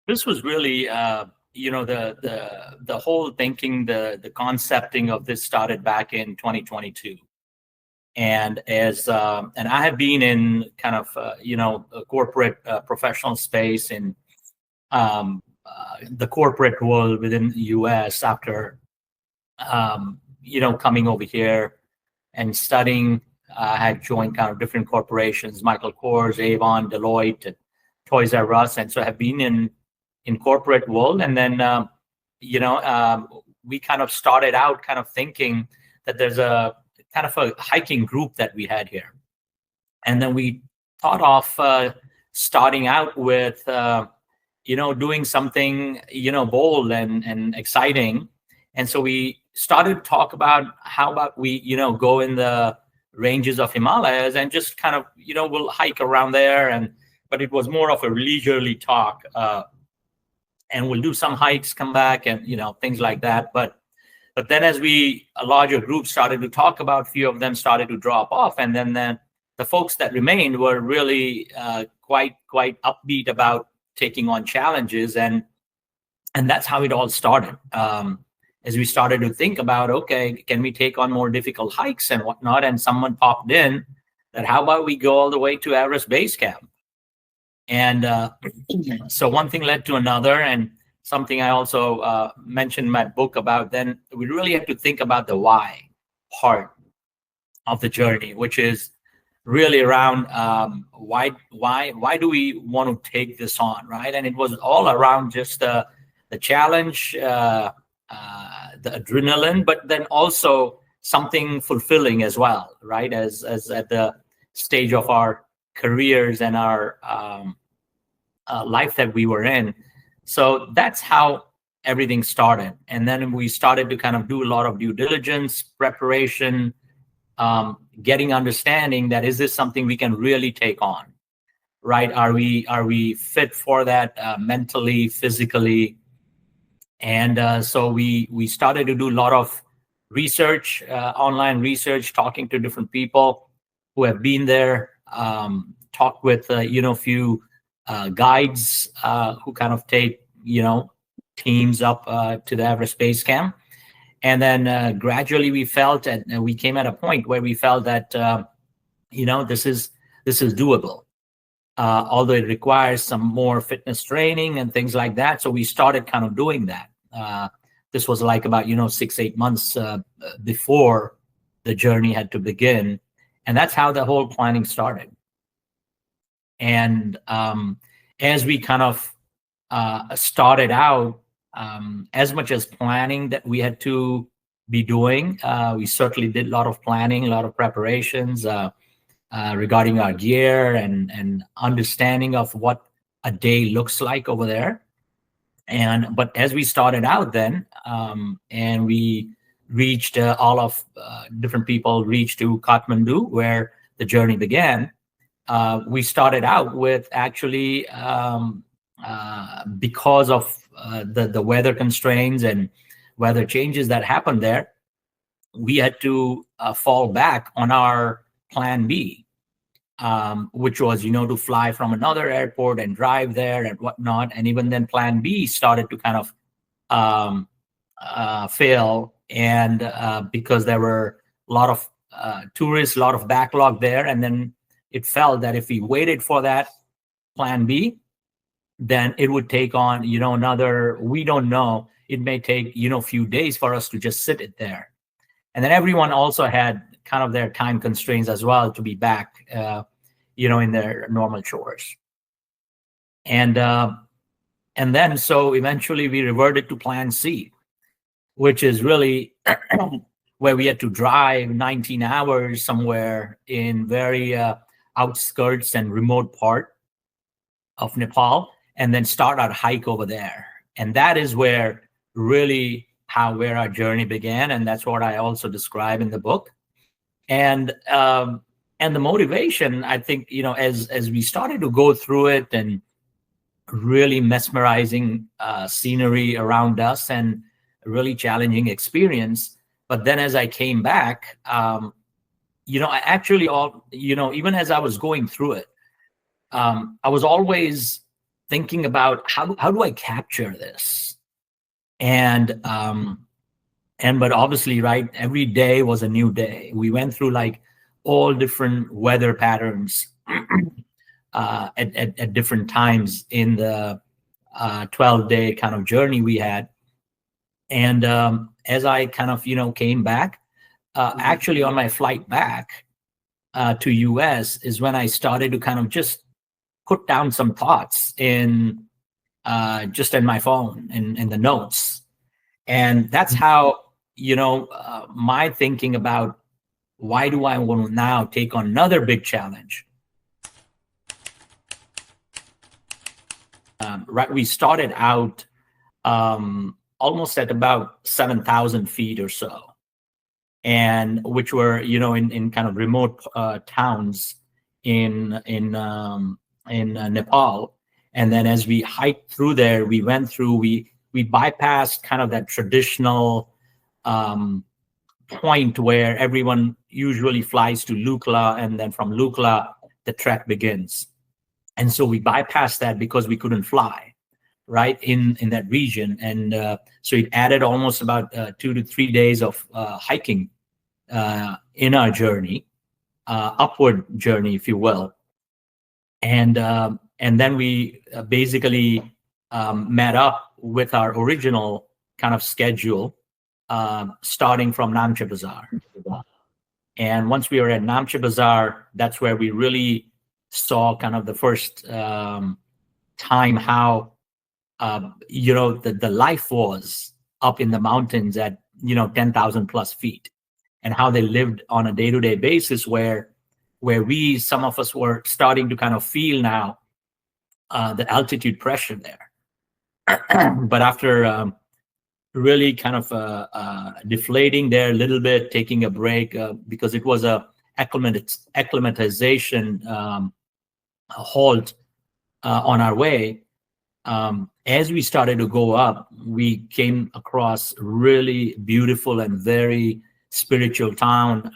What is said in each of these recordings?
This was really, the whole thinking, the concepting of this started back in 2022. And and I have been in kind of, a corporate professional space in the corporate world within the US after, coming over here and studying. I had joined kind of different corporations, Michael Kors, Avon, Deloitte, Toys R Us, and so I have been in corporate world. And then, we kind of started out kind of thinking that there's a kind of a hiking group that we had here. And then we thought of starting out with, doing something, bold and exciting. And so we started to talk about how about we, go in the ranges of Himalayas and just kind of, we'll hike around there. But it was more of a leisurely talk. And we'll do some hikes, come back, and things like that. But then as a larger group started to talk about, a few of them started to drop off, and then the folks that remained were really quite upbeat about taking on challenges, and that's how it all started. As we started to think about, okay, can we take on more difficult hikes and whatnot? And someone popped in that, how about we go all the way to Everest Base Camp? And so one thing led to another, and something I also mentioned in my book about, then we really have to think about the why part of the journey, which is really around why do we want to take this on, right? And it was all around just the challenge, the adrenaline, but then also something fulfilling as well, right? As at the stage of our careers and our life that we were in. So that's how everything started. And then we started to kind of do a lot of due diligence, preparation, getting understanding that, is this something we can really take on, right? Are we fit for that mentally, physically? And so we started to do a lot of research, online research, talking to different people who have been there, talked with few guides who kind of take teams up to the Everest Base Camp. And then gradually we felt, and we came at a point where we felt that this is doable, although it requires some more fitness training and things like that. So we started kind of doing that. This was like about 6-8 months before the journey had to begin, and that's how the whole planning started. And as we kind of started out, as much as planning that we had to be doing, we certainly did a lot of planning, a lot of preparations regarding our gear and understanding of what a day looks like over there. But as we started out then, and we reached all of different people reached to Kathmandu, where the journey began, we started out with actually, because of the weather constraints and weather changes that happened there, we had to fall back on our plan B, which was, to fly from another airport and drive there and whatnot. And even then plan B started to kind of fail. And because there were a lot of tourists, a lot of backlog there. And then it felt that if we waited for that plan B, then it would take on, another, we don't know, it may take, a few days for us to just sit it there. And then everyone also had kind of their time constraints as well to be back, in their normal chores. And then, so eventually we reverted to plan C, which is really where we had to drive 19 hours somewhere in very outskirts and remote part of Nepal, and then start our hike over there. And that is where really where our journey began. And that's what I also describe in the book. And the motivation, I think, as we started to go through it, and really mesmerizing scenery around us and really challenging experience. But then as I came back, I actually even as I was going through it, I was always thinking about how do I capture this? And but obviously, right, every day was a new day. We went through like all different weather patterns at different times in the 12-day kind of journey we had. And as I kind of, came back, actually on my flight back to US is when I started to kind of just put down some thoughts in just in my phone in the notes. And that's how, my thinking about why do I want to now take on another big challenge. Right, we started out almost at about 7,000 feet or so, and which were, in kind of remote towns in Nepal. And then as we hiked through there, we bypassed kind of that traditional point where everyone usually flies to Lukla, and then from Lukla the trek begins. And so we bypassed that because we couldn't fly right in that region. And so it added almost about 2 to 3 days of hiking in our journey, upward journey, if you will. And then we basically met up with our original kind of schedule, starting from Namche Bazaar. And once we were at Namche Bazaar, that's where we really saw kind of the first time how the life was up in the mountains at 10,000 plus feet, and how they lived on a day-to-day basis, where some of us were starting to kind of feel now the altitude pressure there. But after really kind of deflating there a little bit, taking a break, because it was a acclimatization halt on our way. As we started to go up, we came across really beautiful and very spiritual town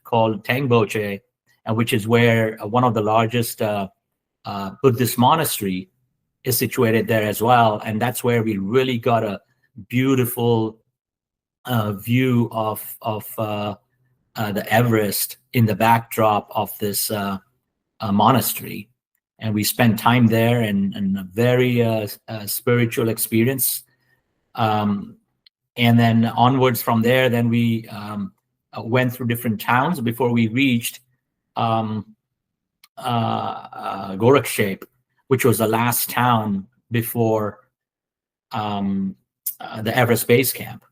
called Tangboche, which is where one of the largest Buddhist monastery is situated there as well. And that's where we really got a beautiful view of the Everest in the backdrop of this monastery. And we spent time there, and a very spiritual experience. And then onwards from there, then we went through different towns before we reached Gorakshep, which was the last town before the Everest Base Camp.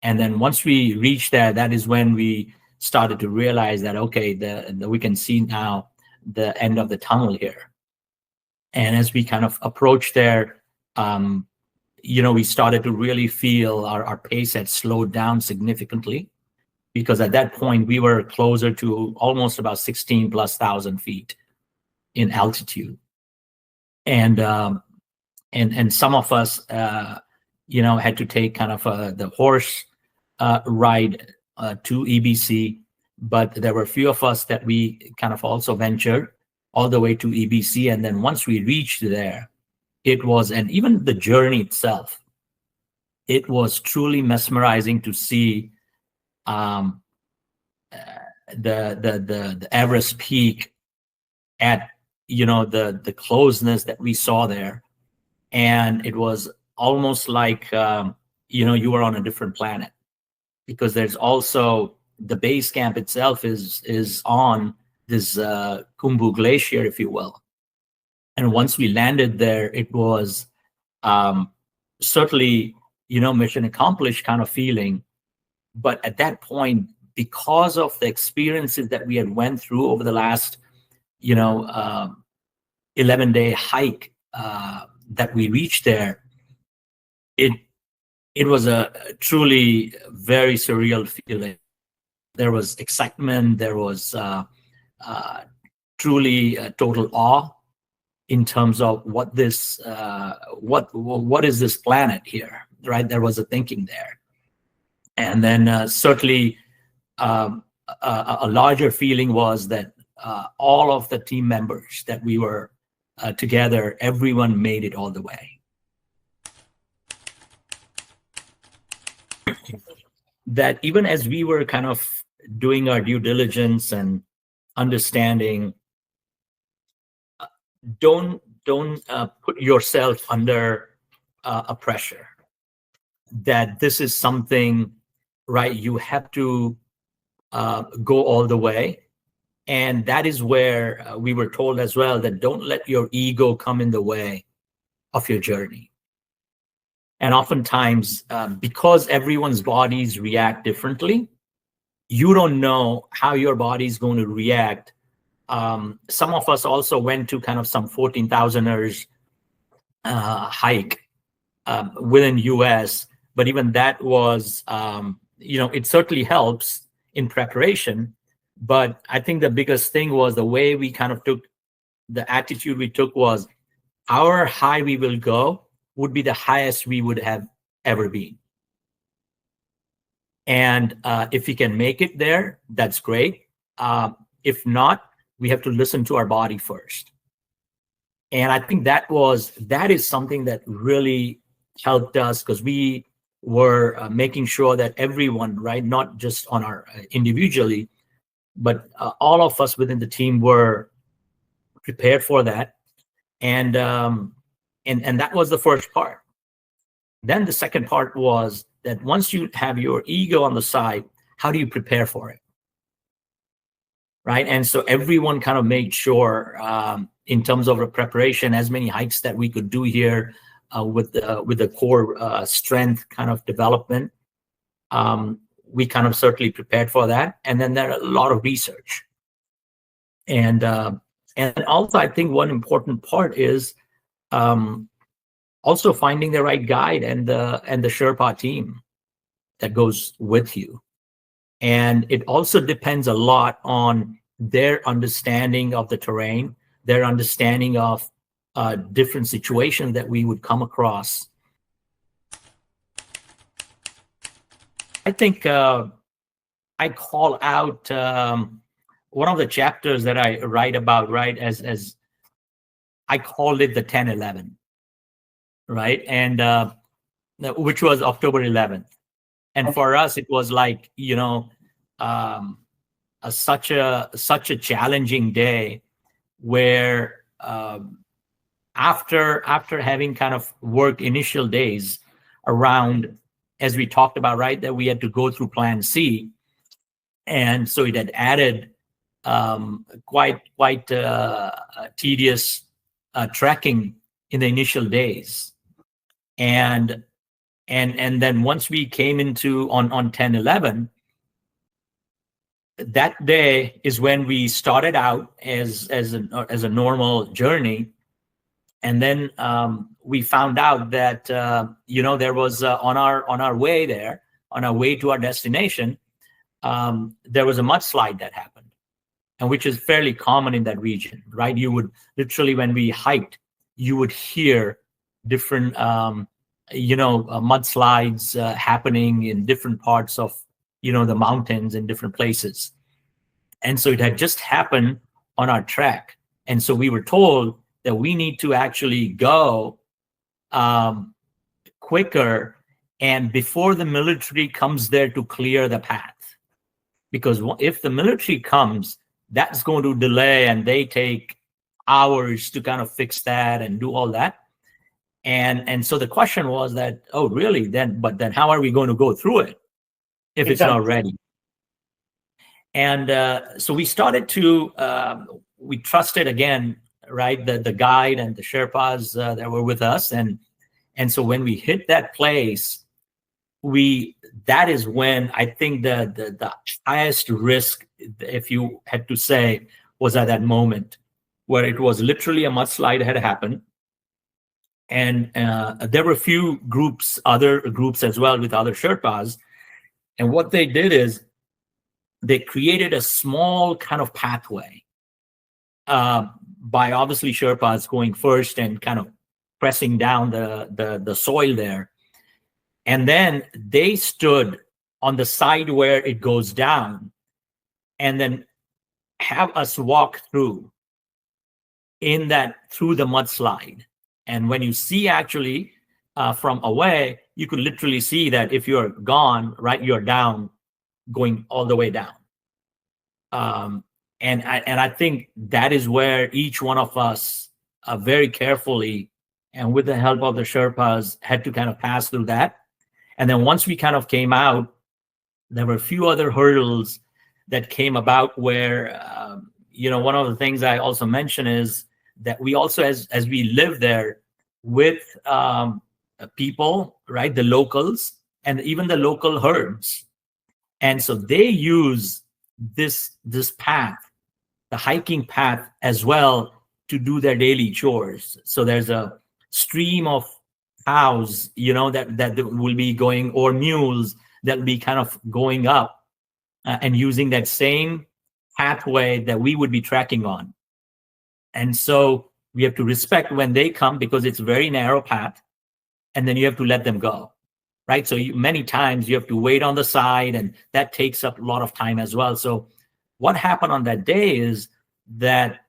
And then once we reached there, that is when we started to realize that, okay, we can see now the end of the tunnel here. And as we kind of approached there, we started to really feel our pace had slowed down significantly, because at that point we were closer to almost about 16,000+ feet in altitude. And some of us, had to take kind of the horse ride to EBC, but there were a few of us that we kind of also ventured all the way to EBC. And then once we reached there, it was, and even the journey itself, it was truly mesmerizing to see the Everest peak at the closeness that we saw there. And it was almost like you were on a different planet, because there's also the base camp itself is on this Khumbu Glacier, if you will. And once we landed there, it was certainly, mission accomplished kind of feeling. But at that point, because of the experiences that we had went through over the last, 11-day hike that we reached there, it was a truly very surreal feeling. There was excitement. There was truly total awe in terms of what this, what is this planet here, right? There was a thinking there. And then certainly a larger feeling was that all of the team members that we were together, everyone made it all the way. That even as we were kind of doing our due diligence and understanding, don't put yourself under a pressure that this is something, right, you have to go all the way. And that is where we were told as well that don't let your ego come in the way of your journey. And oftentimes, because everyone's bodies react differently, you don't know how your body is going to react. Some of us also went to kind of some 14,000ers hike within US, but even that was, it certainly helps in preparation. But I think the biggest thing was the way we kind of took, the attitude we took was our high we will go would be the highest we would have ever been. And if we can make it there, that's great. If not, we have to listen to our body first. And I think that is something that really helped us, because we were making sure that everyone, right, not just on our individually, but all of us within the team were prepared for that. And that was the first part. Then the second part was that once you have your ego on the side, how do you prepare for it? Right. And so everyone kind of made sure in terms of a preparation, as many hikes that we could do here with the core strength kind of development. We kind of certainly prepared for that. And then there are a lot of research. And also, I think one important part is also finding the right guide and the Sherpa team that goes with you. And it also depends a lot on their understanding of the terrain, their understanding of different situations that we would come across. I think I call out one of the chapters that I write about, right, as I called it the 10-11, right, and which was October 11th. And for us, it was like, such a challenging day where after having kind of worked initial days around, as we talked about, right, that we had to go through Plan C. And so it had added quite tedious trekking in the initial days. And then once we came into on 10-11, that day is when we started out as a normal journey. And then we found out that there was on our way there, on our way to our destination, there was a mudslide that happened, and which is fairly common in that region, right? You would literally, when we hiked, you would hear different mudslides happening in different parts of the mountains in different places. And so it had just happened on our trek, and so we were told that we need to actually go quicker and before the military comes there to clear the path. Because if the military comes, that's going to delay, and they take hours to kind of fix that and do all that. And so the question was that, oh, really? But then how are we going to go through it if it's not ready? And so we started to, we trusted again, right, the guide and the Sherpas that were with us. And so when we hit that place, that is when I think the highest risk, if you had to say, was at that moment where it was literally a mudslide had happened. And there were a few other groups as well with other Sherpas. And what they did is they created a small kind of pathway by obviously Sherpas going first and kind of pressing down the soil there. And then they stood on the side where it goes down and then have us walk through. in that through the mudslide. And when you see actually from away, you could literally see that if you're gone, right, you're down, going all the way down. And I think that is where each one of us very carefully and with the help of the Sherpas had to kind of pass through that. And then once we kind of came out, there were a few other hurdles that came about where, one of the things I also mentioned is that we also, as we live there with people, right, the locals and even the local herds. And so they use this path, the hiking path as well, to do their daily chores. So there's a stream of cows, that will be going, or mules that will be kind of going up and using that same pathway that we would be trekking on. And so we have to respect when they come because it's a very narrow path, and then you have to let them go, right? So many times you have to wait on the side, and that takes up a lot of time as well. So what happened on that day is that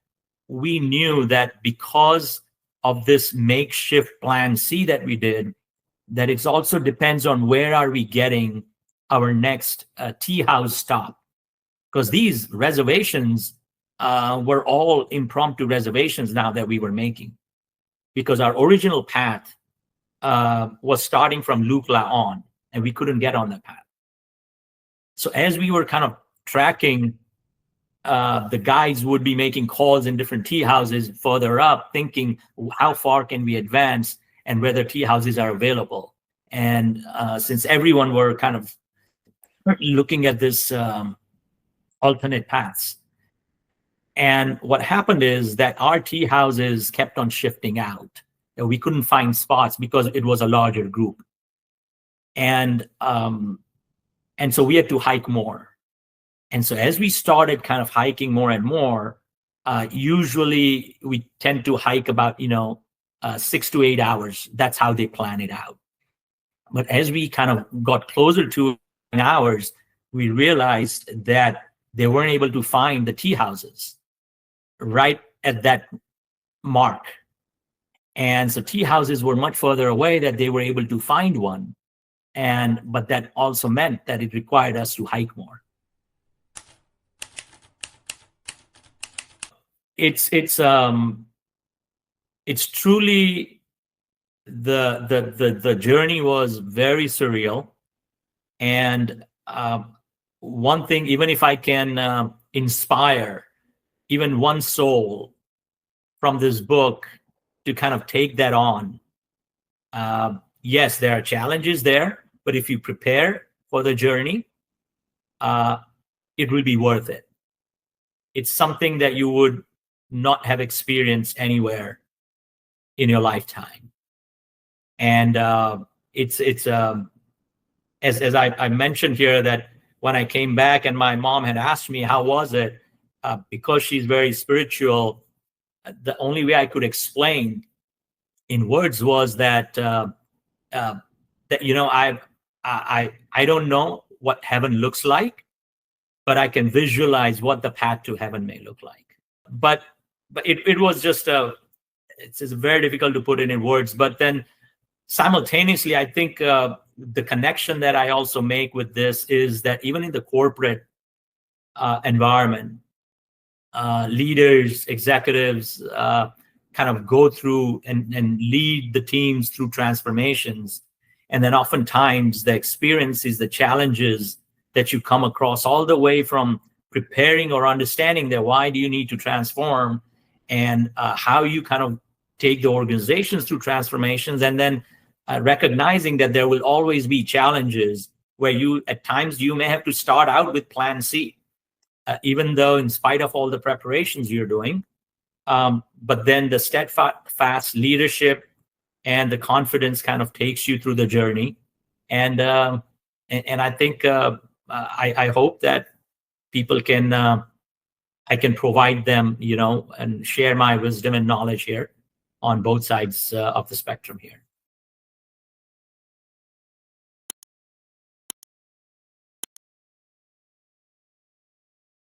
we knew that because of this makeshift plan C that we did, that it also depends on where are we getting our next tea house stop. Because these reservations were all impromptu reservations now that we were making. Because our original path was starting from Lukla on, and we couldn't get on that path. So as we were kind of tracking, the guides would be making calls in different tea houses further up, thinking how far can we advance and whether tea houses are available. And since everyone were kind of looking at this alternate paths. And what happened is that our tea houses kept on shifting out. We couldn't find spots because it was a larger group. And so we had to hike more. And so as we started kind of hiking more and more, usually we tend to hike about, 6 to 8 hours. That's how they plan it out. But as we kind of got closer to 9 hours, we realized that they weren't able to find the tea houses right at that mark. And so tea houses were much further away that they were able to find one. But that also meant that it required us to hike more. It's truly the journey was very surreal. And one thing, even if I can inspire even one soul from this book to kind of take that on, yes, there are challenges there, but if you prepare for the journey, it will be worth it. It's something that you would not have experienced anywhere in your lifetime. And it's as I mentioned here, that when I came back and my mom had asked me, how was it? Because she's very spiritual, the only way I could explain in words was that, I don't know what heaven looks like, but I can visualize what the path to heaven may look like. But it was just it's very difficult to put it in words. But then simultaneously, I think the connection that I also make with this is that even in the corporate environment, leaders, executives kind of go through and lead the teams through transformations. And then oftentimes the experiences, the challenges that you come across all the way from preparing or understanding that why do you need to transform, and how you kind of take the organizations through transformations, and then recognizing that there will always be challenges where at times you may have to start out with plan C, even though in spite of all the preparations you're doing, but then the steadfast leadership and the confidence kind of takes you through the journey. And I think I hope that people can, I can provide them, and share my wisdom and knowledge here on both sides of the spectrum here.